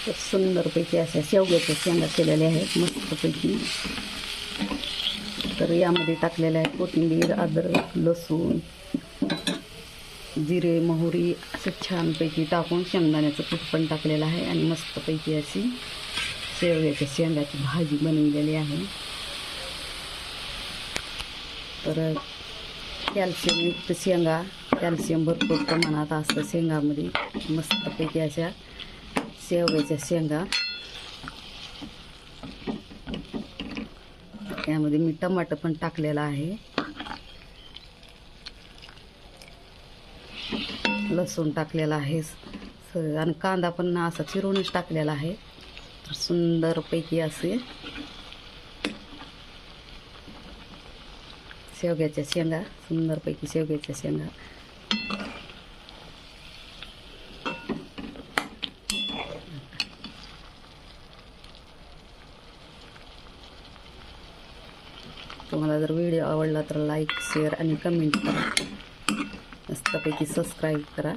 तर सुंदरपैकी अशा शेवग्याच्या शेंगा केलेल्या आहेत मस्तपैकी. तर यामध्ये टाकलेल्या आहेत कोथिंबीर, अद्रक, लसूण, जिरे, मोहरी असं छानपैकी टाकून शेंगदाण्याचं कूट पण टाकलेलं आहे आणि मस्तपैकी अशी शेवग्याच्या शेंगाची भाजी बनवलेली आहे. तर कॅल्शियमयुक्त शेंगा, कॅल्शियम भरपूर प्रमाणात असतं शेंगामध्ये. मस्तपैकी अशा शेवग्याच्या शेंगा. यामध्ये मी टमाटर पण टाकलेला आहे, लसूण टाकलेला आहे आणि कांदा पण असा चिरूनच टाकलेला आहे. तर सुंदरपैकी असे शेवग्याच्या शेंगा, सुंदरपैकी शेवग्याच्या शेंगा. तुम्हाला जर व्हिडिओ आवडला तर लाईक, शेअर आणि कमेंट करा. मस्तपैकी सबस्क्राईब करा.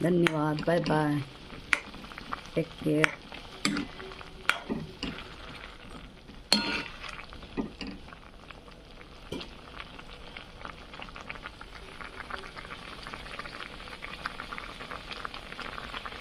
धन्यवाद. Bye bye. Take care.